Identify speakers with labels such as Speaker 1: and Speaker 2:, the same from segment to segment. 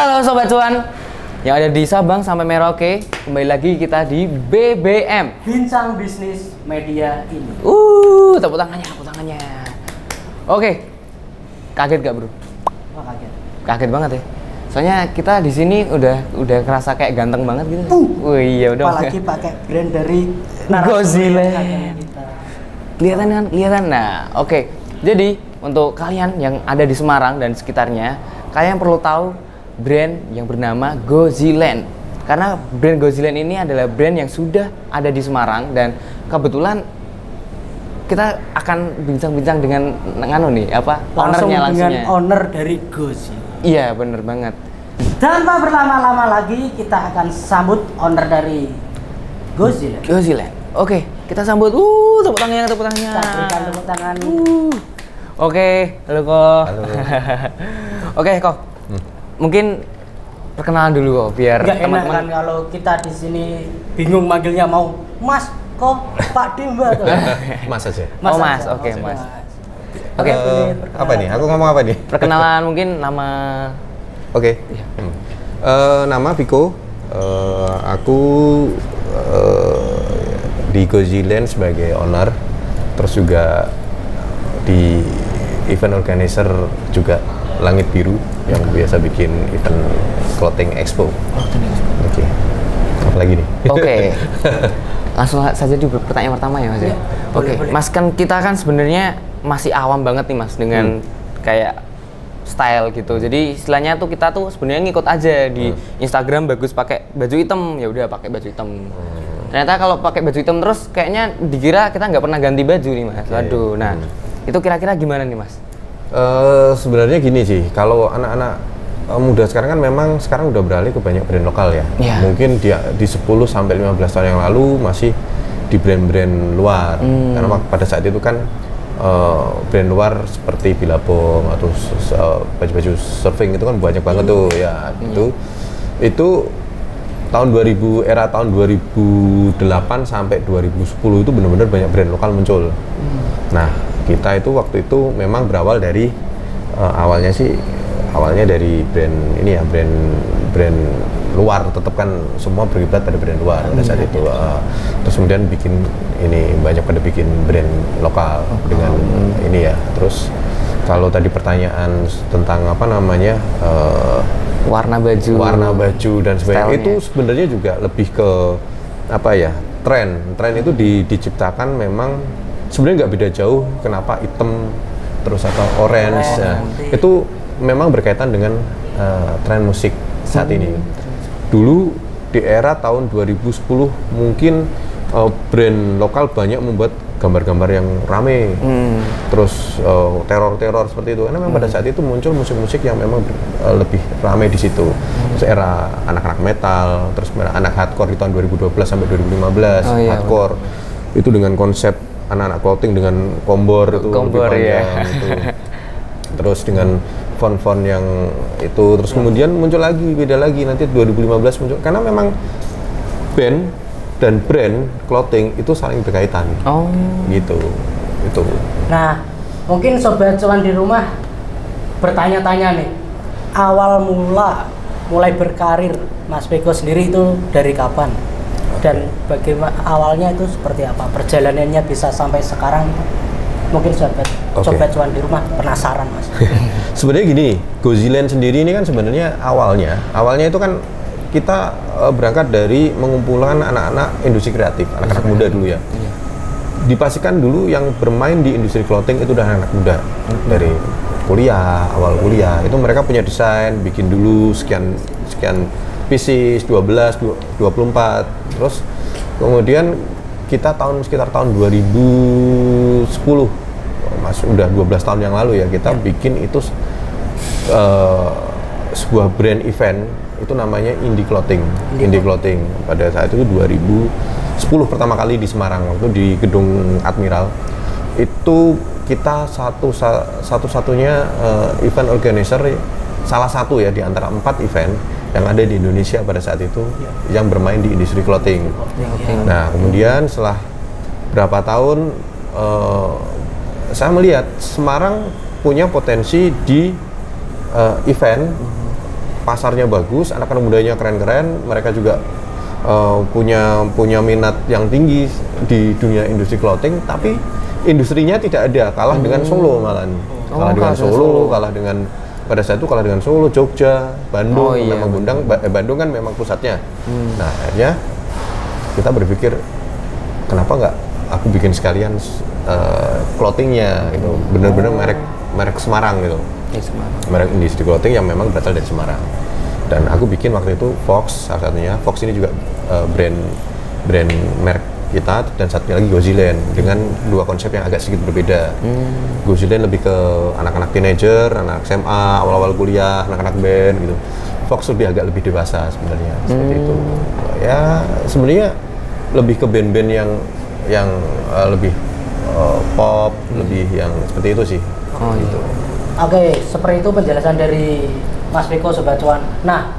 Speaker 1: Halo Sobat Cuan yang ada di Sabang sampai Merauke. Kembali lagi kita di BBM,
Speaker 2: Bincang Bisnis Media ini.
Speaker 1: tepuk tangannya. Oke. Kaget gak, Bro?
Speaker 2: Wah, kaget.
Speaker 1: Kaget banget ya. Soalnya kita di sini udah kerasa kayak ganteng banget gitu. Iya udah.
Speaker 2: Apalagi pakai brand dari
Speaker 1: Goziland. Kelihatan. Nah, oke. Jadi, untuk kalian yang ada di Semarang dan sekitarnya, kalian perlu tahu brand yang bernama Goziland. Karena brand Goziland ini adalah brand yang sudah ada di Semarang dan kebetulan kita akan bincang-bincang dengan ownernya langsungnya.
Speaker 2: Dengan owner dari Goziland.
Speaker 1: Iya, bener banget.
Speaker 2: Tanpa berlama-lama lagi, kita akan sambut owner dari Goziland.
Speaker 1: Goziland. Oke, kita sambut. Tepuk tangannya.
Speaker 2: Kita berikan tepuk tangan.
Speaker 1: Oke, halo Ko.
Speaker 3: Halo.
Speaker 1: Oke, Ko. Mungkin perkenalan dulu kok biar
Speaker 2: Nggak enak
Speaker 1: teman-teman.
Speaker 2: kan kalau kita di sini bingung manggilnya mau Mas, kok Pak Dimba tuh.
Speaker 3: Mas aja.
Speaker 1: Oh, Mas.
Speaker 2: aja,
Speaker 1: Oke,
Speaker 2: langsung
Speaker 1: Mas.
Speaker 2: Oke,
Speaker 3: Apa nih? Aku ngomong apa nih?
Speaker 1: Perkenalan mungkin nama.
Speaker 3: Oke. Nama Viko. Aku di Goziland sebagai owner. Terus juga di event organizer juga Langit Biru yang biasa bikin event clothing expo. Oke. Apa lagi nih?
Speaker 1: Oke. Langsung saja di pertanyaan pertama ya, Mas.
Speaker 2: Iya,
Speaker 1: Oke,
Speaker 2: boleh.
Speaker 1: Mas, kan kita kan sebenarnya masih awam banget nih, Mas, dengan kayak style gitu. Jadi istilahnya tuh kita tuh sebenarnya ngikut aja di Instagram bagus pakai baju hitam, ya udah pakai baju hitam. Ternyata kalau pakai baju hitam terus kayaknya dikira kita nggak pernah ganti baju nih, Mas. Waduh. Nah, itu kira-kira gimana nih, Mas?
Speaker 3: Sebenarnya gini sih, kalau anak-anak muda sekarang kan memang sekarang udah beralih ke banyak brand lokal ya.
Speaker 1: Iya.
Speaker 3: Mungkin di 10 sampai 15 tahun yang lalu masih di brand-brand luar. Karena pada saat itu kan brand luar seperti Billabong atau baju-baju surfing itu kan banyak banget tuh ya. Itu tahun 2000, era tahun 2008 sampai 2010 itu benar-benar banyak brand lokal muncul. Nah, kita itu waktu itu memang berawal dari awalnya dari brand ini ya, brand luar, tetap kan semua berkiblat pada brand luar pada saat itu. Terus kemudian banyak pada bikin brand lokal dengan ini ya. Terus kalau tadi pertanyaan tentang
Speaker 1: Warna baju dan sebagainya, stylenya.
Speaker 3: itu sebenarnya juga lebih ke tren itu diciptakan memang sebenarnya nggak beda jauh kenapa hitam terus atau orange. Itu memang berkaitan dengan tren musik saat ini. Dulu di era tahun 2010 mungkin brand lokal banyak membuat gambar-gambar yang rame, terus teror seperti itu. Karena memang pada saat itu muncul musik-musik yang memang lebih rame di situ. Terus era anak-anak metal, terus anak hardcore di tahun 2012 sampai 2015. Hardcore itu dengan konsep anak-anak clothing dengan kombor itu lebih panjang itu. Terus dengan font-font yang itu, terus kemudian muncul lagi, beda lagi nanti 2015 muncul, karena memang band dan brand clothing itu saling berkaitan. Gitu. Itu.
Speaker 2: Nah, mungkin Sobat Cuan di rumah bertanya-tanya nih, awal mulai berkarir Mas Viko sendiri itu dari kapan? Dan bagaimana awalnya itu seperti apa? Perjalanannya bisa sampai sekarang itu? Mungkin Sobat Cuan di rumah penasaran, Mas.
Speaker 3: Sebenarnya gini, Goziland sendiri ini kan sebenarnya awalnya itu kan kita berangkat dari mengumpulkan anak-anak industri kreatif, anak-anak muda dulu ya. Dipastikan dulu yang bermain di industri clothing itu udah anak muda dari awal kuliah itu mereka punya desain, bikin dulu sekian pieces, 12, 24. Terus kemudian kita sekitar tahun 2010, udah 12 tahun yang lalu ya, kita bikin itu sebuah brand event, itu namanya Indie Clothing. Pada saat itu 2010 pertama kali di Semarang, waktu di Gedung Admiral. Itu kita satu-satunya event organizer, salah satu ya di antara 4 event yang ada di Indonesia pada saat itu yang bermain di industri clothing. Nah, kemudian setelah berapa tahun saya melihat Semarang punya potensi di event pasarnya bagus, anak-anak mudanya keren-keren, mereka juga punya minat yang tinggi di dunia industri clothing, tapi industrinya tidak ada, kalah dengan Solo malahan. Kalah dengan Solo, kalah dengan pada saat itu kalah dengan Solo, Jogja, Bandung, memang Bandung kan memang pusatnya. Nah, akhirnya kita berpikir kenapa nggak aku bikin sekalian clothingnya gitu, bener-bener merek Semarang gitu. Merek industri clothing yang memang berasal dari Semarang. Dan aku bikin waktu itu Fox, salah satunya. Fox ini juga brand merek kita, dan satunya lagi Goziland dengan dua konsep yang agak sedikit berbeda. Goziland lebih ke anak-anak teenager, anak SMA, awal-awal kuliah, anak-anak band gitu. Fox agak lebih dewasa sebenarnya, seperti itu. Ya sebenarnya lebih ke band-band yang lebih pop, lebih yang seperti itu sih. Gitu.
Speaker 2: Oke, seperti itu penjelasan dari Mas Viko Sobat Cuan. Nah,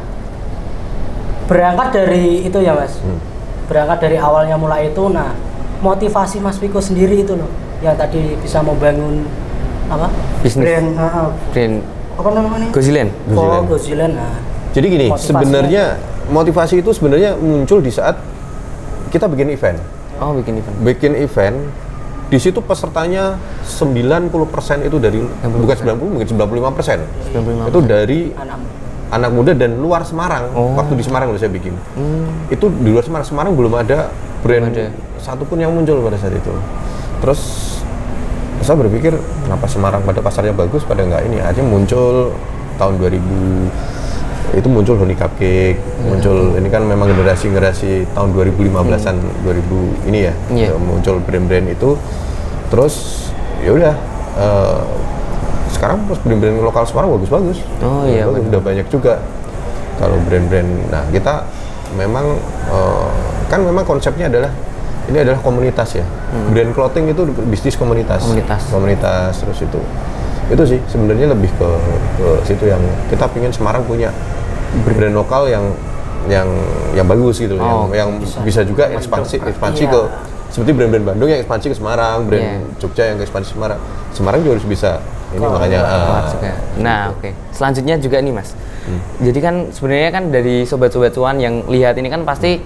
Speaker 2: berangkat dari itu ya Mas, berangkat dari awalnya mulai itu, nah motivasi Mas Viko sendiri itu loh, yang tadi bisa membangun apa?
Speaker 1: Bisnis. Brand
Speaker 2: apa namanya?
Speaker 1: Goziland.
Speaker 2: Oh, Goziland. Nah,
Speaker 3: jadi gini, sebenarnya motivasi itu sebenarnya muncul di saat kita bikin event.
Speaker 1: Oh, bikin event.
Speaker 3: Bikin event, di situ pesertanya 90% itu dari, bukan 90, mungkin 95%.
Speaker 1: 95%.
Speaker 3: Itu dari anak muda dan luar Semarang. Waktu di Semarang saya bikin. Itu di luar Semarang belum ada brand satupun yang muncul pada saat itu. Terus saya berpikir kenapa Semarang pada pasarnya bagus, pada nggak ini aja. Muncul tahun 2000 itu muncul Honey Cupcake, muncul ini kan memang generasi tahun 2015-an, 2000 ini ya, muncul brand-brand itu. Terus ya udah, sekarang brand-brand lokal Semarang bagus-bagus.
Speaker 1: Oh iya,
Speaker 3: udah banyak juga kalau brand-brand. Nah, kita memang kan memang konsepnya adalah ini adalah komunitas ya. Brand clothing itu bisnis komunitas. Terus itu sih sebenarnya lebih ke situ, yang kita pingin Semarang punya brand lokal yang bagus gitu, yang bisa juga ekspansi ke seperti brand-brand Bandung yang ekspansi ke Semarang, brand Jogja yang ekspansi ke Semarang juga harus bisa ini, makanya
Speaker 1: nah oke. Selanjutnya juga nih Mas, jadi kan sebenarnya kan dari sobat-sobat cuan yang lihat ini kan pasti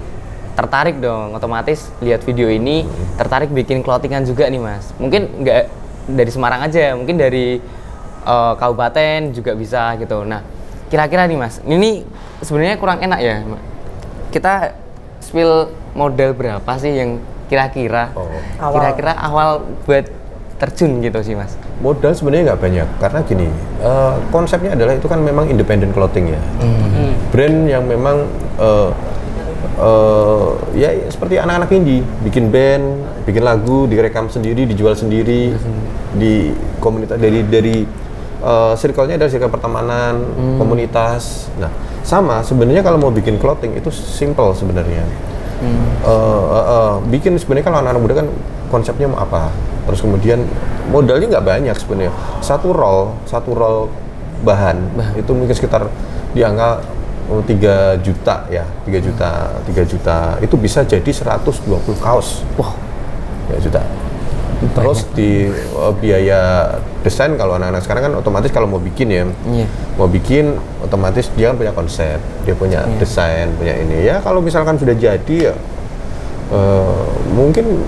Speaker 1: tertarik dong, otomatis lihat video ini tertarik bikin clothingan juga nih Mas. Mungkin nggak dari Semarang aja, mungkin dari kabupaten juga bisa gitu. Nah, kira-kira nih Mas, ini sebenarnya kurang enak ya. Kita spill modal berapa sih yang kira-kira awal buat terjun gitu sih Mas?
Speaker 3: Modal sebenarnya nggak banyak, karena gini, konsepnya adalah itu kan memang independent clothing ya. Brand yang memang ya seperti anak-anak indie, bikin band, bikin lagu, direkam sendiri, dijual sendiri di komunitas, dari circle-nya adalah circle pertemanan, komunitas. Nah, sama sebenarnya kalau mau bikin clothing itu simple sebenarnya. Bikin sebenarnya kalau anak-anak muda kan konsepnya mau apa, terus kemudian modalnya nggak banyak sebenarnya. Satu roll bahan itu mungkin sekitar di angka 3 juta ya, 3 juta itu bisa jadi 120 kaos. Wah, 3 juta. Terus di biaya desain, kalau anak-anak sekarang kan otomatis kalau mau bikin ya, mau bikin otomatis dia kan punya konsep, dia punya desain, punya ini ya. Kalau misalkan sudah jadi ya mungkin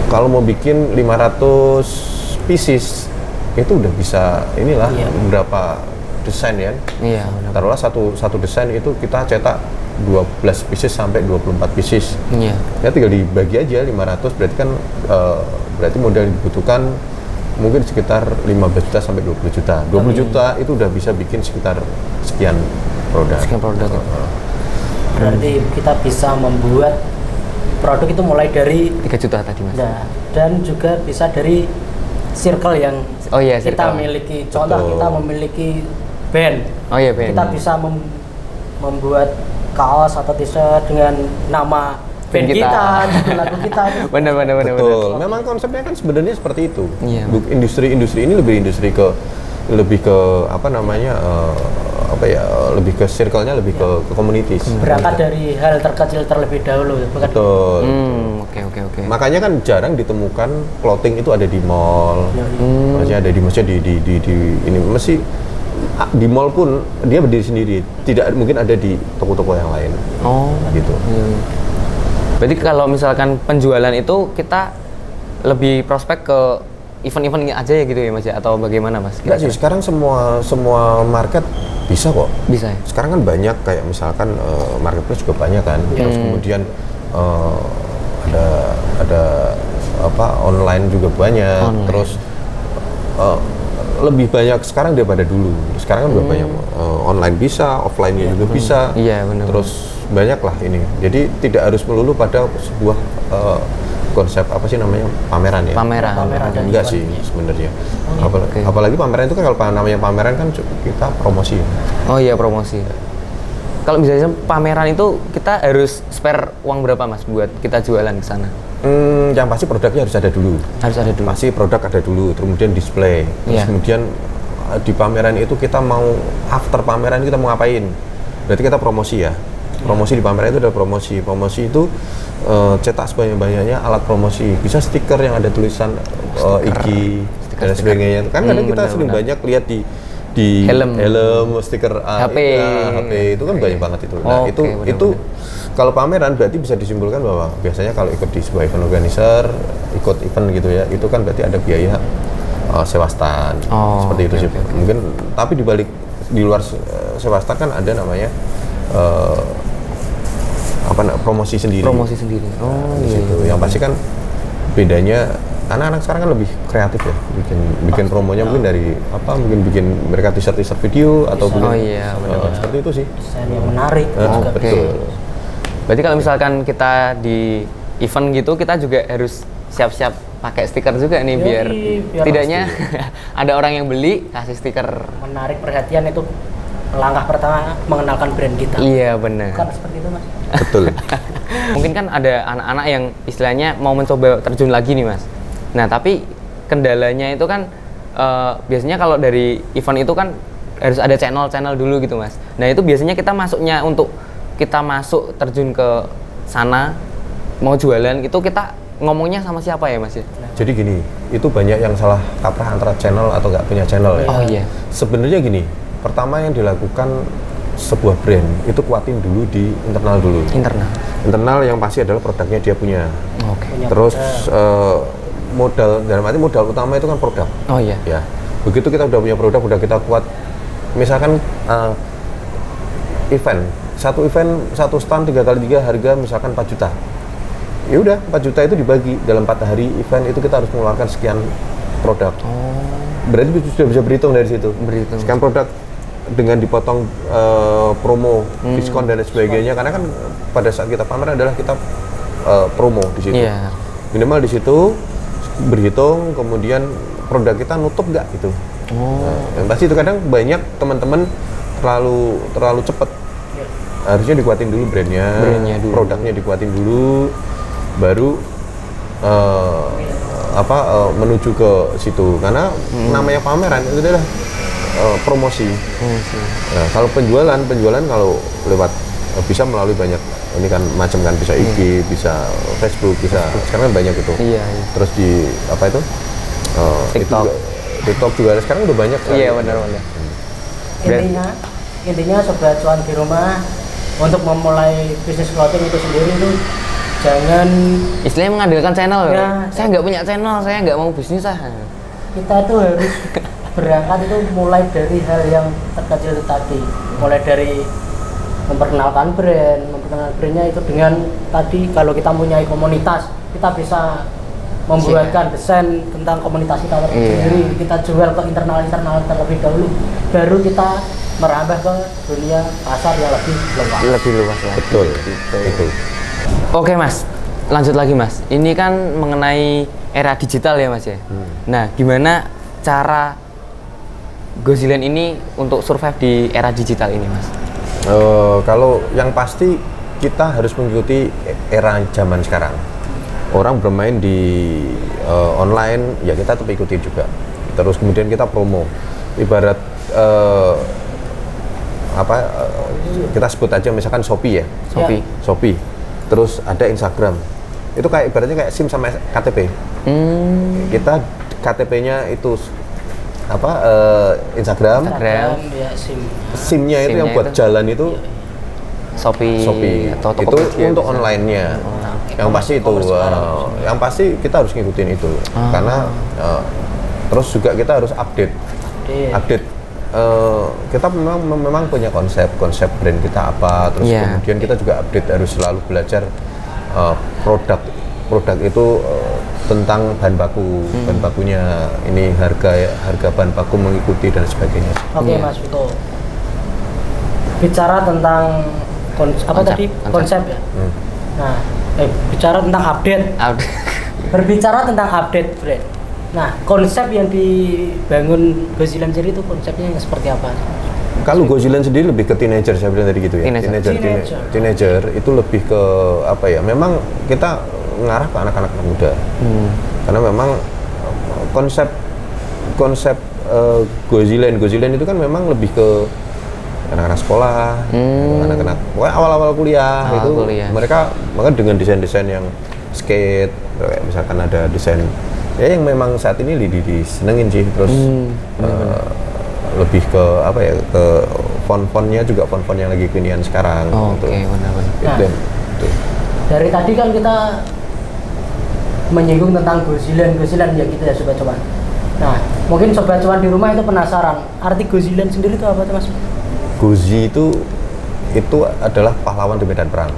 Speaker 3: kalau mau bikin 500 pieces itu udah bisa inilah berapa desain ya. Taruhlah satu desain itu kita cetak 12 pieces sampai 24 pieces. Ya tinggal dibagi aja 500, berarti kan berarti modal yang dibutuhkan mungkin sekitar 15 juta sampai 20 juta. 20 juta itu udah bisa bikin sekitar sekian produk.
Speaker 2: Berarti kita bisa membuat produk itu mulai dari
Speaker 1: 3 juta tadi Mas.
Speaker 2: Dan juga bisa dari circle yang kita miliki. Contoh kita memiliki band.
Speaker 1: Band.
Speaker 2: Kita bisa membuat kaos atau t-shirt dengan nama band kita, lagu kita.
Speaker 1: Benar.
Speaker 3: Betul. Memang konsepnya kan sebenarnya seperti itu. Industri ini lebih ke apa namanya, lebih ke circle-nya, lebih ke communities.
Speaker 2: Berangkat dari hal terkecil terlebih dahulu.
Speaker 3: Betul.
Speaker 1: Oke.
Speaker 3: Makanya kan jarang ditemukan clothing itu ada di mall. Maksudnya ada di ini mesti di mall pun dia berdiri sendiri, tidak mungkin ada di toko-toko yang lain.
Speaker 1: Oh,
Speaker 3: Gitu.
Speaker 1: iya. Berarti kalau misalkan penjualan itu kita lebih prospek ke event-event aja ya gitu ya Mas ya, atau bagaimana Mas?
Speaker 3: Enggak sih, sekarang semua market bisa kok.
Speaker 1: Bisa ya?
Speaker 3: Sekarang kan banyak kayak misalkan marketplace juga banyak kan. Terus kemudian ada apa online juga banyak.
Speaker 1: Online.
Speaker 3: Terus lebih banyak sekarang daripada dulu. Sekarang kan udah banyak online bisa, offline-nya juga bisa.
Speaker 1: Iya, benar.
Speaker 3: Terus banyak lah ini. Jadi tidak harus melulu pada sebuah konsep apa sih namanya pameran ya?
Speaker 1: Pameran.
Speaker 2: dan
Speaker 3: Enggak
Speaker 2: event.
Speaker 3: sih sebenarnya.
Speaker 1: Oke.
Speaker 3: Apalagi pameran itu kan kalau namanya pameran kan kita promosi.
Speaker 1: Oh iya, promosi. Kalau misalnya pameran itu kita harus spare uang berapa Mas buat kita jualan ke sana?
Speaker 3: Yang pasti produknya harus ada dulu.
Speaker 1: Harus ada dulu.
Speaker 3: Pasti produk ada dulu, kemudian display. Terus
Speaker 1: Iya.
Speaker 3: kemudian di pameran itu kita mau after pameran kita mau ngapain? Berarti kita promosi ya. Promosi di pameran itu adalah promosi. Promosi itu cetak sebanyak-banyaknya alat promosi. Bisa stiker yang ada tulisan IG dan sebagainya. Kan kadang kita sering banyak lihat di
Speaker 1: Helm,
Speaker 3: stiker
Speaker 1: HP.
Speaker 3: HP itu kan banyak banget itu. Nah,
Speaker 1: Oke,
Speaker 3: itu kalau pameran berarti bisa disimpulkan bahwa biasanya kalau ikut di sebuah event organizer, ikut event gitu ya, itu kan berarti ada biaya sewa stand.
Speaker 1: Oh,
Speaker 3: Seperti itu
Speaker 1: oke,
Speaker 3: sih.
Speaker 1: oke.
Speaker 3: Mungkin tapi di luar sewa stand kan ada namanya promosi sendiri.
Speaker 1: Promosi sendiri. Oh
Speaker 3: Di
Speaker 1: iya.
Speaker 3: situ. Yang pasti kan bedanya anak-anak sekarang kan lebih kreatif ya, bikin promonya mungkin dari mungkin bikin mereka teaser video atau bikin
Speaker 1: Oh iya, benar-benar.
Speaker 3: seperti itu sih.
Speaker 2: Desain yang menarik.
Speaker 1: Oke.
Speaker 3: Betul.
Speaker 1: Berarti kalau misalkan kita di event gitu, kita juga harus siap-siap pakai stiker juga nih
Speaker 2: Yoi,
Speaker 1: biar
Speaker 2: biar
Speaker 1: tidaknya ada orang yang beli kasih stiker.
Speaker 2: Menarik perhatian itu langkah pertama mengenalkan brand kita.
Speaker 1: Iya benar.
Speaker 2: Bukan seperti itu Mas.
Speaker 3: Betul.
Speaker 1: Mungkin kan ada anak-anak yang istilahnya mau mencoba terjun lagi nih Mas. Nah tapi kendalanya itu kan biasanya kalau dari event itu kan harus ada channel-channel dulu gitu Mas. Nah itu biasanya kita masuknya untuk kita masuk terjun ke sana mau jualan itu kita ngomongnya sama siapa ya Mas ya?
Speaker 3: Jadi gini, itu banyak yang salah kaprah antara channel atau nggak punya channel ya.
Speaker 1: Oh iya.
Speaker 3: Sebenarnya gini, pertama yang dilakukan sebuah brand itu kuatin dulu di internal dulu.
Speaker 1: Internal.
Speaker 3: Yang pasti adalah produknya dia punya.
Speaker 1: Oke.
Speaker 2: Punya
Speaker 3: Terus modal, dalam arti modal utama itu kan produk.
Speaker 1: Oh iya.
Speaker 3: Ya, begitu kita udah punya produk, udah kita kuat. Misalkan satu event, satu stand 3x3 harga misalkan 4 juta. Ya udah 4 juta itu dibagi dalam 4 hari event itu kita harus mengeluarkan sekian produk.
Speaker 1: Oh.
Speaker 3: Berarti sudah bisa berhitung dari situ.
Speaker 1: Berhitung.
Speaker 3: Sekian produk dengan dipotong promo, diskon dan lain sebagainya. Karena kan pada saat kita pamer adalah kita promo di situ.
Speaker 1: Iya.
Speaker 3: Minimal di situ berhitung, kemudian produk kita nutup nggak gitu.
Speaker 1: Oh.
Speaker 3: Yang pasti itu kadang banyak teman-teman terlalu cepat. Harusnya dikuatin dulu brandnya
Speaker 1: dulu.
Speaker 3: produknya dikuatin dulu, baru menuju ke situ. Karena namanya pameran itu adalah promosi. Nah, kalau penjualan kalau lewat bisa melalui banyak ini kan macam kan, bisa IG, bisa Facebook, bisa sekarang kan banyak itu.
Speaker 1: Iya, iya.
Speaker 3: Terus di apa itu?
Speaker 1: TikTok.
Speaker 3: TikTok juga sekarang udah banyak.
Speaker 1: Iya benar-benar.
Speaker 2: Intinya sobat cuan di rumah untuk memulai bisnis clothing itu sendiri itu jangan
Speaker 1: Istilahnya mengandalkan channel
Speaker 2: Ya.
Speaker 1: ya. Saya nggak punya channel, saya nggak mau bisnis ah.
Speaker 2: kita tuh harus berangkat itu mulai dari hal yang terkecil itu tadi, mulai dari memperkenalkan brandnya itu dengan tadi kalau kita mempunyai komunitas kita bisa membuatkan desain tentang komunitas kita sendiri, kita jual ke internal terlebih dahulu, baru kita merambah ke dunia pasar yang lebih luas.
Speaker 1: Lebih luas lagi.
Speaker 3: Betul. Itu.
Speaker 1: Oke Mas, lanjut lagi Mas. Ini kan mengenai era digital ya Mas ya. Nah, gimana cara Goziland ini untuk survive di era digital ini Mas?
Speaker 3: Kalau yang pasti kita harus mengikuti era zaman sekarang. Orang bermain di online, ya kita tetap ikuti juga. Terus kemudian kita promo. Ibarat kita sebut aja misalkan Shopee ya. Shopee. Terus ada Instagram. Itu kayak ibaratnya kayak SIM sama KTP. Kita KTP-nya itu Instagram.
Speaker 2: ya SIM.
Speaker 3: SIM-nya itu
Speaker 1: SIM-nya
Speaker 3: yang buat
Speaker 1: itu.
Speaker 3: jalan itu
Speaker 1: Shopee atau
Speaker 3: itu
Speaker 1: Tokopedia
Speaker 3: untuk
Speaker 1: bisa.
Speaker 3: online-nya. Yang pasti itu, yang pasti kita harus ngikutin itu, karena terus juga kita harus update. Kita memang punya konsep brand kita apa, terus
Speaker 1: Yeah.
Speaker 3: kemudian kita juga update, harus selalu belajar produk itu tentang bahan baku, bahan bakunya ini, harga bahan baku mengikuti dan sebagainya.
Speaker 2: Oke, Mas Viko. Bicara tentang konsep ya. Nah, bicara tentang update. Berbicara tentang update brand. Nah, konsep yang dibangun Goziland sendiri itu konsepnya yang seperti apa?
Speaker 3: Kalau Goziland sendiri lebih ke teenager, saya bilang tadi gitu ya. Teenager itu lebih ke apa ya? Memang kita ngarah ke anak-anak muda. Karena memang konsep Goziland itu kan memang lebih ke anak-anak sekolah, anak-anak awal-awal kuliah mereka dengan desain-desain yang skate, kayak misalkan ada desain ya yang memang saat ini disenengin sih, terus lebih ke apa ya, ke font-fontnya juga font-font yang lagi kekinian sekarang.
Speaker 1: Oke, benar-benar.
Speaker 2: Dari tadi kan kita menyinggung tentang Goziland ya gitu ya Sobat Cuan. Nah, mungkin Sobat Cuan di rumah itu penasaran, arti Goziland sendiri itu apa tuh Mas?
Speaker 3: Gozi itu adalah pahlawan di medan perang.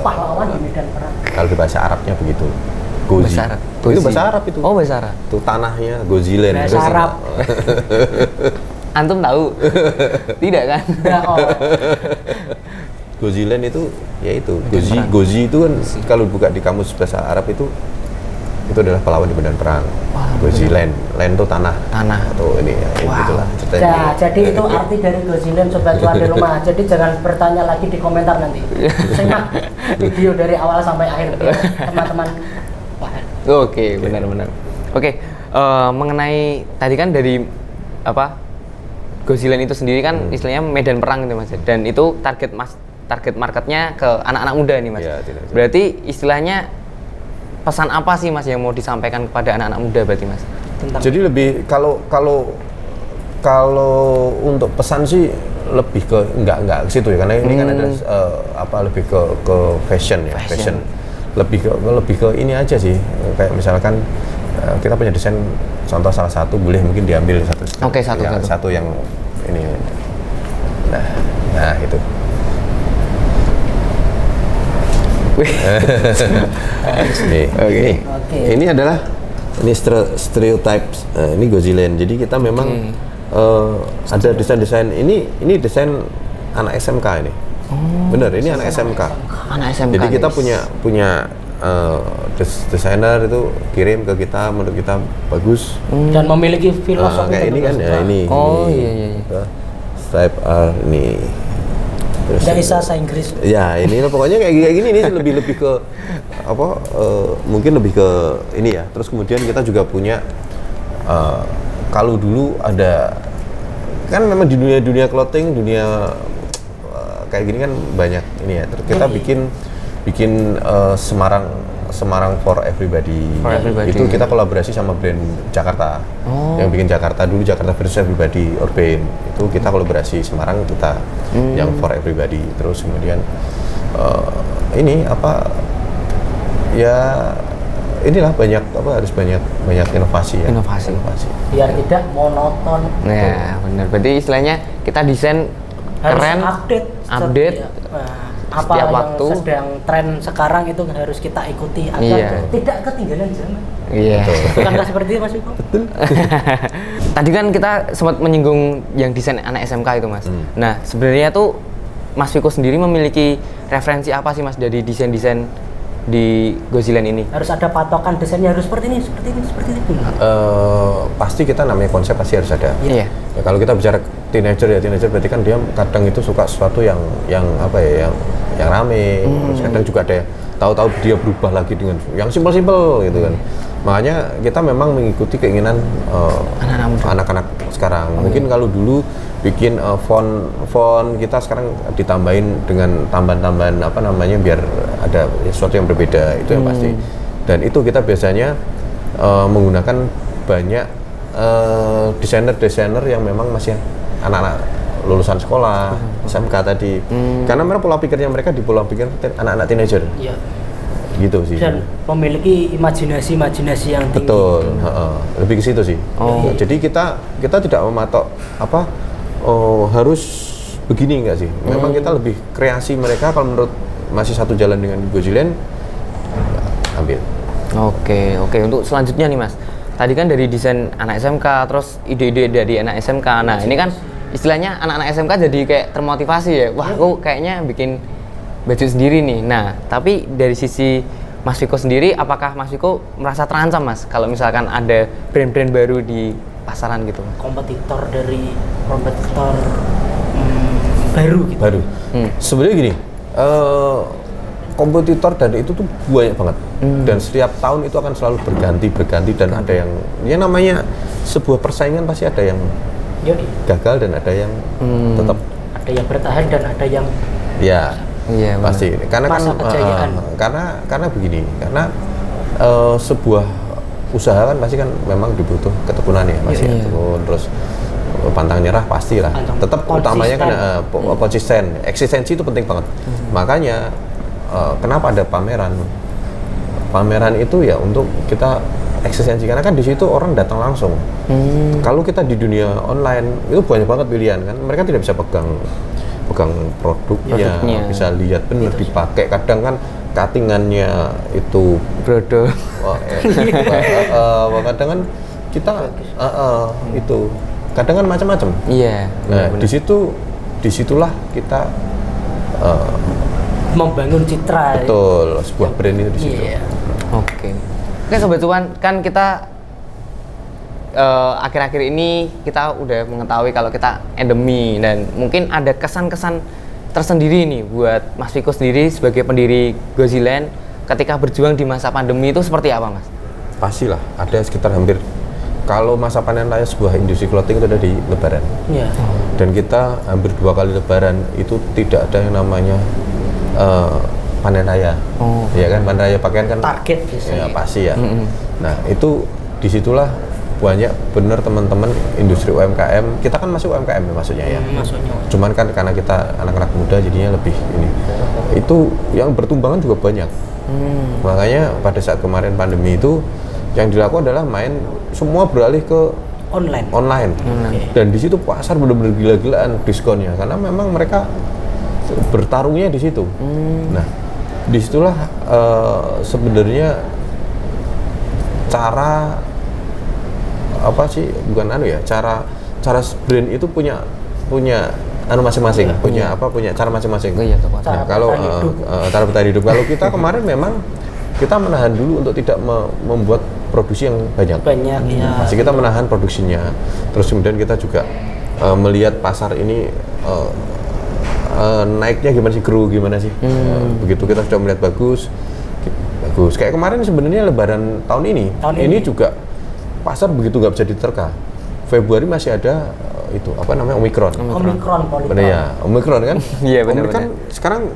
Speaker 2: Pahlawan di medan perang.
Speaker 3: Kalau di bahasa Arabnya begitu. Gozi. Itu bahasa Arab itu.
Speaker 1: Oh, bahasa Arab.
Speaker 3: Itu tanahnya Goziland.
Speaker 2: Bahasa Arab.
Speaker 1: Antum tahu? Tidak kan?
Speaker 3: Goziland itu ya itu. Gozi itu kan kalau buka di kamus bahasa Arab itu adalah pahlawan di medan perang. Goziland, land itu tanah atau ini ya, gitulah ceritanya.
Speaker 2: Nah, jadi itu arti dari Goziland Sobat Cuan di rumah. Jadi jangan bertanya lagi di komentar nanti. Simak video dari awal sampai akhir biar teman-teman paham.
Speaker 1: Oke, benar-benar. Oke, mengenai tadi kan dari apa Goziland itu sendiri kan istilahnya medan perang gitu Mas. Dan itu target marketnya ke anak-anak muda nih Mas.
Speaker 3: Ya,
Speaker 1: berarti istilahnya pesan apa sih Mas yang mau disampaikan kepada anak-anak muda berarti Mas?
Speaker 3: Jadi lebih kalau untuk pesan sih lebih ke enggak ke situ ya, karena ini kan ada lebih ke fashion ya, fashion. Lebih ke ini aja sih, kayak misalkan kita punya desain, contoh salah satu boleh mungkin diambil satu.
Speaker 1: Oke, satu
Speaker 3: yang ini. Nah itu. Ini adalah stereotypes. Ini Goziland. Jadi kita memang ada desain-desain ini desain anak SMK ini. Bener, ini anak SMK.
Speaker 1: Anak SMK.
Speaker 3: Jadi kita punya desainer itu kirim ke kita, menurut kita bagus
Speaker 2: dan memiliki filosofi
Speaker 3: kayak ini kan ya, ini.
Speaker 1: Iya.
Speaker 3: Stripe R ini.
Speaker 2: Nggak bisa bahasa Inggris.
Speaker 3: Ya ini pokoknya kayak gini ini lebih ke apa? Mungkin lebih ke ini ya. Terus kemudian kita juga punya kalau dulu ada kan memang di dunia clothing, dunia kayak gini kan banyak ini ya. Terus kita bikin Semarang for Everybody. Itu kita kolaborasi sama brand Jakarta. Yang bikin Jakarta dulu, Jakarta versus Everybody Urban. Itu kita kolaborasi Semarang, kita yang for Everybody. Terus kemudian ini apa ya, inilah harus banyak inovasi ya.
Speaker 1: Inovasi.
Speaker 2: Biar tidak monoton.
Speaker 1: Ya, benar. Berarti istilahnya kita desain
Speaker 2: harus
Speaker 1: keren,
Speaker 2: update. Apa
Speaker 1: setiap
Speaker 2: yang
Speaker 1: waktu
Speaker 2: sedang tren sekarang itu harus kita ikuti agar tidak ketinggalan zaman.
Speaker 1: Iya.
Speaker 2: Bukankah seperti itu Mas Iko? Betul.
Speaker 1: Tadi kan kita sempat menyinggung yang desain anak SMK itu Mas. Nah sebenarnya tuh Mas Viko sendiri memiliki referensi apa sih Mas dari desain-desain di Goziland ini?
Speaker 2: Harus ada patokan desainnya, harus seperti ini.
Speaker 3: Pasti kita namanya konsep pasti harus ada.
Speaker 1: Iya.
Speaker 3: Ya, kalau kita bicara teenager berarti kan dia kadang itu suka sesuatu yang apa ya, yang rame. Terus kadang juga ada tahu-tahu dia berubah lagi dengan yang simpel-simpel gitu kan. Makanya kita memang mengikuti keinginan anak-anak sekarang. Mungkin kalau dulu bikin font kita sekarang ditambahin dengan tambahan-tambahan apa namanya biar ada sesuatu yang berbeda, itu yang pasti. Dan itu kita biasanya menggunakan banyak desainer-desainer yang memang masih anak-anak lulusan sekolah, SMK tadi. Karena memang pola pikirnya mereka di pola pikir anak-anak teenager.
Speaker 2: Iya.
Speaker 3: Gitu sih.
Speaker 2: Dan memiliki imajinasi yang tinggi.
Speaker 3: Betul, lebih ke situ sih. Jadi kita tidak mematok harus begini enggak sih. Memang kita lebih kreasi mereka. Kalau menurut masih satu jalan dengan Goziland, ambil.
Speaker 1: Oke. Untuk selanjutnya nih Mas, tadi kan dari desain anak SMK, terus ide-ide dari anak SMK. Nah ini kan istilahnya anak-anak SMK jadi kayak termotivasi ya. Wah, aku kayaknya bikin baju sendiri nih. Nah, tapi dari sisi Mas Viko sendiri, apakah Mas Viko merasa terancam Mas kalau misalkan ada brand-brand baru di pasaran gitu?
Speaker 2: Kompetitor baru gitu.
Speaker 3: Baru. Sebenarnya gini, kompetitor dan itu tuh banyak banget. Dan setiap tahun itu akan selalu berganti dan ada yang ya namanya sebuah persaingan pasti ada yang gagal dan ada yang tetap
Speaker 2: ada yang bertahan dan ada yang
Speaker 1: Iya,
Speaker 3: pasti. Karena
Speaker 2: masa kejayaan.
Speaker 3: Karena begini, karena sebuah usaha kan pasti kan memang dibutuh ketekunan ya, masih tekun, terus pantang nyerah pastilah. Tetap utamanya kan konsisten, eksistensi itu penting banget. Makanya kenapa ada pameran? Pameran itu ya untuk kita eksistensi, karena kan di situ orang datang langsung. Kalau kita di dunia online itu banyak banget pilihan kan, mereka tidak bisa pegang produknya, bisa lihat benar dipakai. Kadang kan cuttingannya itu
Speaker 1: Brodo.
Speaker 3: Kadang kan kita itu kadang kan macam-macam.
Speaker 1: Iya.
Speaker 3: Nah, disitulah kita
Speaker 2: membangun citra.
Speaker 3: Betul, sebuah brand itu di situ.
Speaker 1: Oke, Sobat Cuan, kan kita akhir-akhir ini kita udah mengetahui kalau kita endemi, dan mungkin ada kesan-kesan tersendiri nih buat Mas Viko sendiri sebagai pendiri Goziland ketika berjuang di masa pandemi itu seperti apa Mas?
Speaker 3: Pastilah, ada sekitar hampir, kalau masa panen raya sebuah industri clothing itu ada di Lebaran.
Speaker 2: Iya.
Speaker 3: Dan kita hampir 2 kali Lebaran itu tidak ada yang namanya panen raya. Ya kan, panen raya pakaian kan
Speaker 2: target biasanya.
Speaker 3: Ya pasti ya. Nah, itu disitulah banyak bener teman-teman industri UMKM. Kita kan masih UMKM ya maksudnya ya.
Speaker 2: Maksudnya.
Speaker 3: Cuman kan karena kita anak-anak muda jadinya lebih ini. Itu yang bertumbangan juga banyak. Makanya pada saat kemarin pandemi itu yang dilakukan adalah semua beralih ke online. Dan di situ pasar benar-benar gila-gilaan diskonnya, karena memang mereka bertarungnya di situ. Nah, disitulah sebenarnya cara cara brand itu punya masing-masing, punya cara masing-masing. Nah, kalau cara bertahan hidup, kalau kita kemarin memang kita menahan dulu untuk tidak membuat produksi yang banyak ya. Masih kita menahan produksinya. Terus kemudian kita juga melihat pasar ini naiknya gimana sih, grow gimana sih. Begitu kita sudah melihat bagus. Kayak kemarin sebenarnya Lebaran tahun ini juga pasar begitu nggak bisa diterka. Februari masih ada Omikron. Benar ya, Omikron kan?
Speaker 1: Iya benar.
Speaker 3: Kan sekarang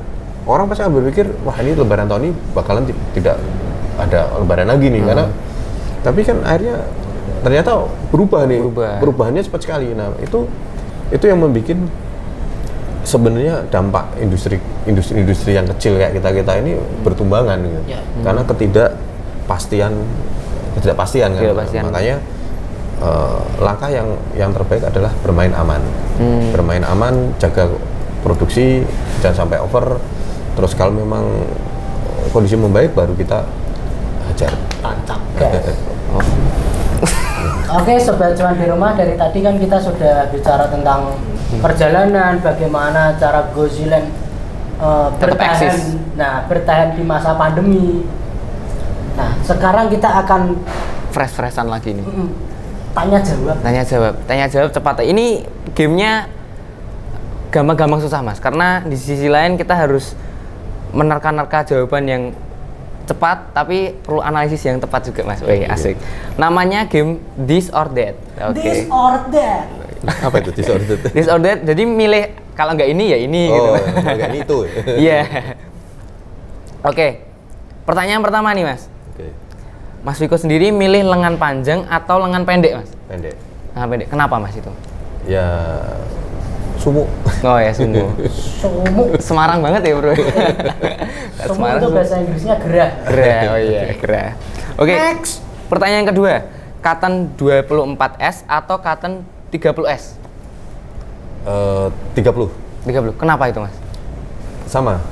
Speaker 3: orang pasti akan berpikir, wah ini Lebaran tahun ini bakalan tidak ada Lebaran lagi nih, karena tapi kan akhirnya ternyata berubah nih. Perubahannya cepat sekali. Nah, itu yang membuat sebenarnya dampak industri yang kecil kayak kita ini bertumbangan gitu. Karena ketidakpastian kan. Makanya langkah yang terbaik adalah bermain aman. Bermain aman, jaga produksi, jangan sampai over. Terus kalau memang kondisi membaik baru kita hajar.
Speaker 2: Tancap gas. Oke, Sobat Cuan di rumah, dari tadi kan kita sudah bicara tentang perjalanan, bagaimana cara Goziland bertahan di masa pandemi. Nah, sekarang kita akan
Speaker 1: fresh-freshan lagi nih. Tanya jawab cepat. Ini gamenya gampang-gampang susah Mas, karena di sisi lain kita harus menerka-nerka jawaban yang cepat, tapi perlu analisis yang tepat juga Mas. Wih, asik. Namanya game This or That.
Speaker 2: This or That.
Speaker 3: Apa itu This or That?
Speaker 1: This or That, jadi milih kalau nggak ini ya ini gitu.
Speaker 3: Kalau nggak ini itu.
Speaker 1: Iya. Oke. Pertanyaan pertama nih Mas. Mas Viko sendiri milih lengan panjang atau lengan pendek, Mas?
Speaker 3: Pendek.
Speaker 1: Lengan pendek. Kenapa, Mas itu?
Speaker 3: Ya sumu.
Speaker 1: Oh ya, sungguh.
Speaker 2: Sumuk.
Speaker 1: Semarang banget ya, Bro.
Speaker 2: Sumuk itu bahasa Inggrisnya gerah.
Speaker 1: Gerah. Oh iya, gerah. Oke.
Speaker 2: Next.
Speaker 1: Pertanyaan kedua. Cotton 24S atau Cotton 30S?
Speaker 3: 30.
Speaker 1: 30. Kenapa itu, Mas?
Speaker 3: Sama.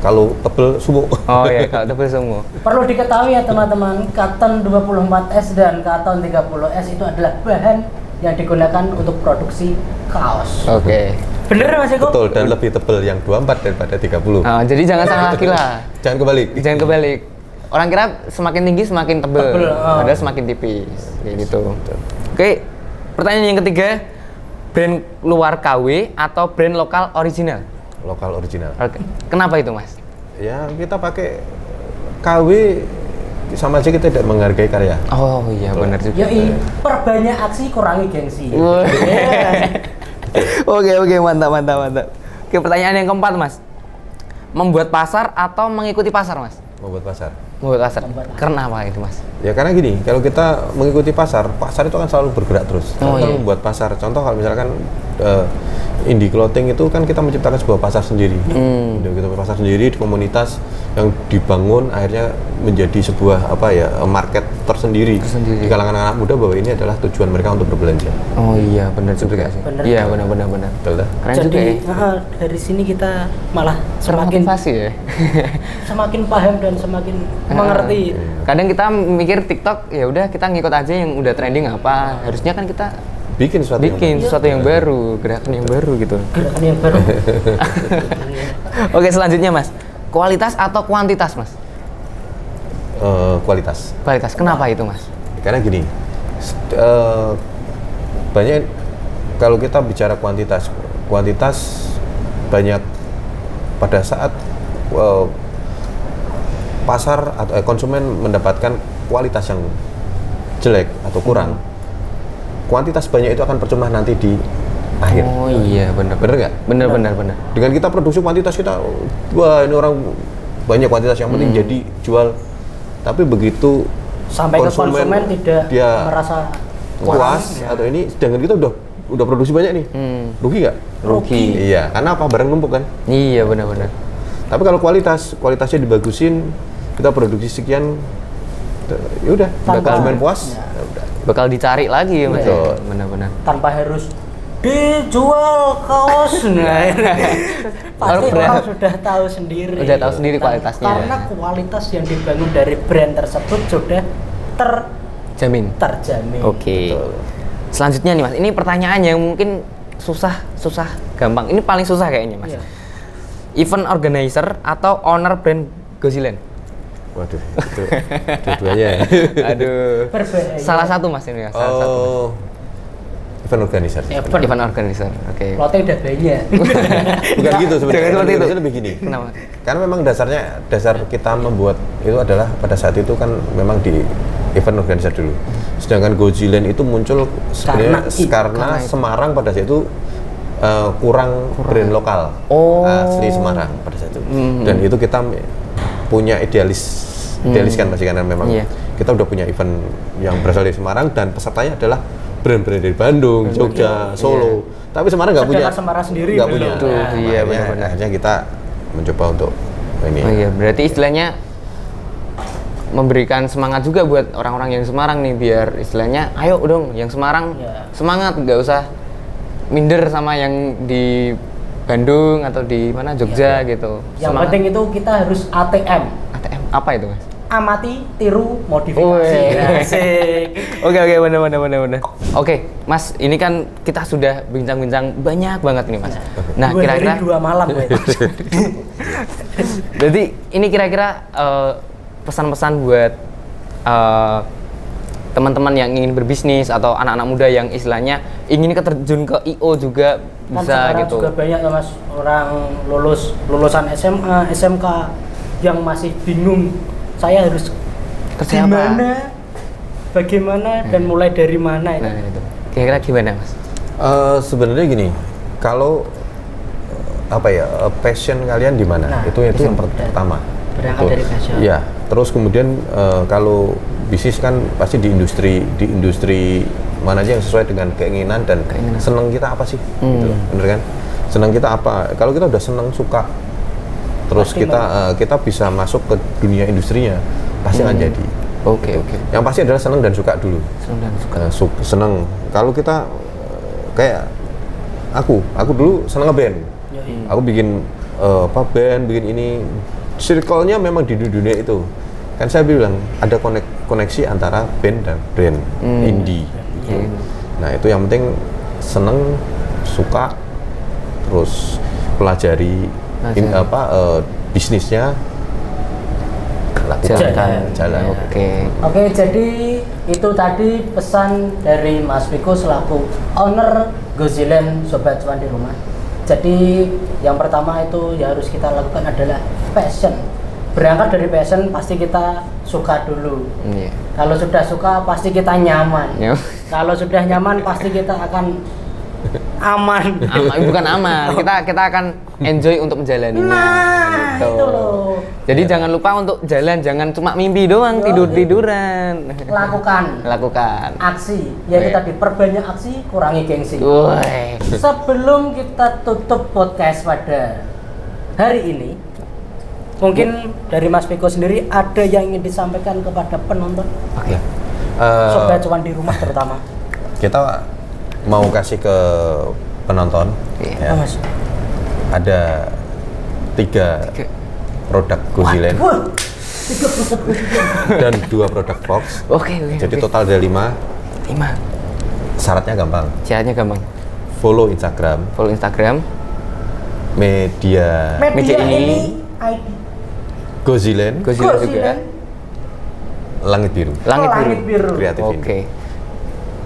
Speaker 3: Kalau tebel sumu.
Speaker 1: Oh iya, kalau double semua.
Speaker 2: Perlu diketahui ya teman-teman, Cotton 24S dan Cotton 30S itu adalah bahan yang digunakan untuk produksi kaos.
Speaker 1: Oke.
Speaker 2: Bener Mas Eko?
Speaker 3: Betul, dan lebih tebel yang 24 daripada 30.
Speaker 1: Nah, jadi jangan salah lagi lah.
Speaker 3: Jangan kebalik.
Speaker 1: Jangan kebalik. Orang kira semakin tinggi semakin tebel,
Speaker 2: Tebel, oh.
Speaker 1: padahal semakin tipis. Kayak gitu. Oke. Pertanyaan yang ketiga, brand luar KW atau brand lokal original?
Speaker 3: Lokal original.
Speaker 1: Oke. Kenapa itu, Mas?
Speaker 3: Ya, kita pakai KW sama aja kita tidak menghargai karya.
Speaker 1: Oh iya, benar juga.
Speaker 2: Yoi, perbanyak aksi kurangi gengsi.
Speaker 1: Wah.
Speaker 2: Iya.
Speaker 1: Oke, mantap. Oke, pertanyaan yang keempat, Mas. Membuat pasar atau mengikuti pasar, Mas?
Speaker 3: Membuat pasar.
Speaker 1: Membuat pasar.
Speaker 2: Membuat pasar.
Speaker 1: Kenapa itu, Mas?
Speaker 3: Ya karena gini, kalau kita mengikuti pasar itu kan selalu bergerak terus.
Speaker 1: Oh,
Speaker 3: Kalau
Speaker 1: iya.
Speaker 3: membuat pasar, contoh kalau misalkan indie clothing itu kan kita menciptakan sebuah pasar sendiri. Kita pasar sendiri di komunitas yang dibangun akhirnya menjadi sebuah market tersendiri di kalangan anak muda bahwa ini adalah tujuan mereka untuk berbelanja.
Speaker 1: Oh iya, benar juga sih.
Speaker 2: Bener.
Speaker 1: Iya, benar.
Speaker 3: Betul dah?
Speaker 1: Keren juga
Speaker 2: Jadi
Speaker 1: ya.
Speaker 2: dari sini kita malah semakin
Speaker 1: Termotivasi ya.
Speaker 2: semakin paham dan semakin mengerti.
Speaker 1: Kadang kita mikir TikTok, ya udah kita ngikut aja yang udah trending apa. Harusnya kan kita
Speaker 3: Bikin
Speaker 1: sesuatu yang baru, gerakan yang baru gitu.
Speaker 2: Gerakan yang baru.
Speaker 1: Oke, selanjutnya, Mas. Kualitas atau kuantitas, Mas?
Speaker 3: Kualitas.
Speaker 1: Kualitas. Kenapa itu, Mas?
Speaker 3: Karena gini, banyak kalau kita bicara kuantitas banyak pada saat pasar atau konsumen mendapatkan kualitas yang jelek atau kurang, kuantitas banyak itu akan percuma nanti di akhir.
Speaker 1: Oh iya, benar.
Speaker 3: Bener nggak?
Speaker 1: Benar.
Speaker 3: Dengan kita produksi kuantitas kita, wah ini orang banyak kuantitas yang penting jadi jual. Tapi begitu
Speaker 2: Sampai ke konsumen tidak
Speaker 3: dia
Speaker 2: merasa
Speaker 3: puas atau ini, sedangkan kita udah produksi banyak nih, rugi nggak?
Speaker 1: Rugi.
Speaker 3: Iya, karena apa? Barang numpuk kan.
Speaker 1: Iya, benar.
Speaker 3: Tapi kalau kualitasnya dibagusin, kita produksi sekian, ya udah, konsumen puas, ya udah.
Speaker 1: Bakal dicari lagi ya, Mas.
Speaker 3: Betul.
Speaker 1: Benar.
Speaker 2: tanpa harus dijual kaos. Nah, pasti orang sudah tahu sendiri.
Speaker 1: Udah tahu sendiri kualitasnya.
Speaker 2: Karena kualitas yang dibangun dari brand tersebut sudah
Speaker 1: Jamin.
Speaker 2: terjamin.
Speaker 1: Oke. Selanjutnya nih, Mas. Ini pertanyaan yang mungkin susah, gampang. Ini paling susah kayaknya, Mas.
Speaker 2: Iya.
Speaker 1: Event organizer atau owner brand Goziland?
Speaker 3: Waduh, itu dua-duanya ya.
Speaker 1: Aduh.
Speaker 2: Berbahaya.
Speaker 1: Salah satu, Mas, ini ya. Salah satu.
Speaker 3: Event organizer.
Speaker 1: Event organizer. Oke.
Speaker 2: Lotnya udah banyak.
Speaker 3: Bukan gitu sebenarnya.
Speaker 1: Jangan seperti itu.
Speaker 3: Organizer lebih gini.
Speaker 1: Kenapa?
Speaker 3: Karena memang dasar kita membuat itu adalah pada saat itu kan memang di event organizer dulu. Sedangkan Goziland itu muncul sebenarnya karena
Speaker 1: itu.
Speaker 3: Semarang pada saat itu kurang brand lokal asli Semarang pada saat itu. Dan itu kita punya idealiskan pasti karena memang kita udah punya event yang berasal dari Semarang dan pesertanya adalah brand-brand dari Bandung, Jogja, Solo. Tapi Semarang nggak punya.
Speaker 2: Semarang sendiri
Speaker 3: Nggak
Speaker 2: belum.
Speaker 3: punya.
Speaker 1: Betul, iya, benar-benar.
Speaker 3: Akhirnya kita mencoba untuk ini.
Speaker 1: Oh iya, berarti istilahnya memberikan semangat juga buat orang-orang yang Semarang nih, biar istilahnya ayo dong yang Semarang semangat, nggak usah minder sama yang di Bandung atau di mana Jogja gitu.
Speaker 2: Yang
Speaker 1: Semangat.
Speaker 2: penting itu kita harus ATM.
Speaker 1: ATM apa itu, Mas?
Speaker 2: Amati, tiru, modifikasi.
Speaker 1: Wih.
Speaker 2: Asik.
Speaker 1: Oke, benar. Oke, Mas, ini kan kita sudah bincang-bincang banyak banget nih, Mas. Nah,
Speaker 2: Dua
Speaker 1: kira-kira
Speaker 2: hari 2 malam, weh.
Speaker 1: jadi ini kira-kira pesan-pesan buat teman-teman yang ingin berbisnis atau anak-anak muda yang istilahnya ingin terjun ke IO juga
Speaker 2: Kan
Speaker 1: bisa
Speaker 2: sekarang
Speaker 1: gitu.
Speaker 2: juga banyak ya Mas, orang lulusan SMA, SMK yang masih bingung saya harus
Speaker 1: Kerja apa?
Speaker 2: gimana, bagaimana dan mulai dari mana itu.
Speaker 1: Nah, itu. Kira-kira gimana, Mas?
Speaker 3: Sebenarnya gini, kalau passion kalian di mana?
Speaker 2: Nah,
Speaker 3: itu yang pertama.
Speaker 2: berangkat
Speaker 3: Itu.
Speaker 2: dari passion.
Speaker 3: Iya, Terus kemudian kalau bisnis kan pasti di industri mana aja yang sesuai dengan keinginan dan senang kita apa sih, gitu loh, bener kan? Senang kita apa? Kalau kita udah senang suka, terus
Speaker 2: Pasti
Speaker 3: kita bisa masuk ke dunia industrinya, pasti akan jadi.
Speaker 1: Oke.
Speaker 3: Yang pasti adalah senang dan suka dulu.
Speaker 1: Senang dan suka.
Speaker 3: Senang. Kalau kita kayak aku dulu senang ngeband. Aku bikin band, bikin ini. Circle-nya memang di dunia itu. Kan saya bilang ada koneksi antara band dan brand indie. Gitu. Nah itu yang penting seneng, suka, terus pelajari bisnisnya, lakukan jalan.
Speaker 2: Oke, jadi itu tadi pesan dari Mas Viko selaku owner Goziland Sobat Cuan di Rumah. Jadi yang pertama itu yang harus kita lakukan adalah passion. Berangkat dari passion pasti kita suka dulu. Kalau sudah suka pasti kita nyaman. Kalau sudah nyaman pasti kita akan aman.
Speaker 1: Bukan aman. Kita akan enjoy untuk menjalaninya.
Speaker 2: Nah,
Speaker 1: gitu.
Speaker 2: itu loh.
Speaker 1: Jadi jangan lupa untuk jalan, jangan cuma mimpi doang, tiduran. Lakukan.
Speaker 2: Aksi. Ya kita diperbanyak aksi, kurangi gengsi.
Speaker 1: Woi.
Speaker 2: Sebelum kita tutup podcast pada hari ini, mungkin dari Mas Viko sendiri ada yang ingin disampaikan kepada penonton?
Speaker 1: Oke.
Speaker 2: Sobat Cuan di Rumah terutama.
Speaker 3: Kita mau kasih ke penonton, ya,
Speaker 2: Mas.
Speaker 3: ada 3 produk Goziland dan 2 produk Fox.
Speaker 1: Oke.
Speaker 3: Jadi total ada 5.
Speaker 1: 5.
Speaker 3: Syaratnya gampang. Follow Instagram media
Speaker 2: ini ID
Speaker 3: Goziland
Speaker 1: juga.
Speaker 3: Langit Biru kreatif ini.
Speaker 1: Oke.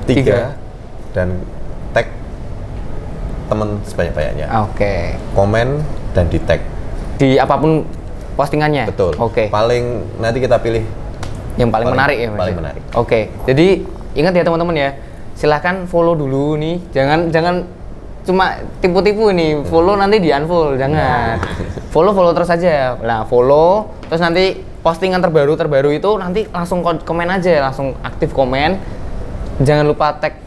Speaker 3: 3 dan tag teman sebanyak-banyaknya.
Speaker 1: Oke.
Speaker 3: Komen dan di tag
Speaker 1: Di apapun postingannya.
Speaker 3: betul.
Speaker 1: Oke.
Speaker 3: Paling nanti kita pilih
Speaker 1: Yang paling menarik ya, Mas?
Speaker 3: paling menarik.
Speaker 1: Oke. Jadi ingat ya teman-teman ya, silahkan follow dulu nih. Jangan cuma tipu-tipu ini. Follow nanti di unfollow, jangan. Follow terus aja. Nah, follow terus nanti postingan terbaru itu nanti langsung komen aja, langsung aktif komen. Jangan lupa tag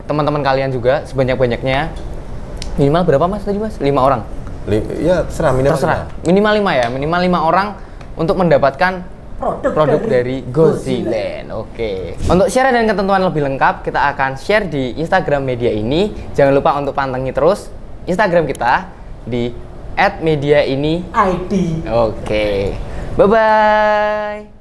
Speaker 1: teman-teman kalian juga sebanyak-banyaknya. Minimal berapa Mas tadi Mas? 5 orang.
Speaker 3: Ya terserah minimal.
Speaker 1: Terserah. Minimal 5 ya. Minimal 5 orang untuk mendapatkan produk dari Goziland. Oke. Untuk syarat dan ketentuan lebih lengkap kita akan share di Instagram media ini. Jangan lupa untuk pantengin terus Instagram kita di @mediaini_id. Oke. Bye bye.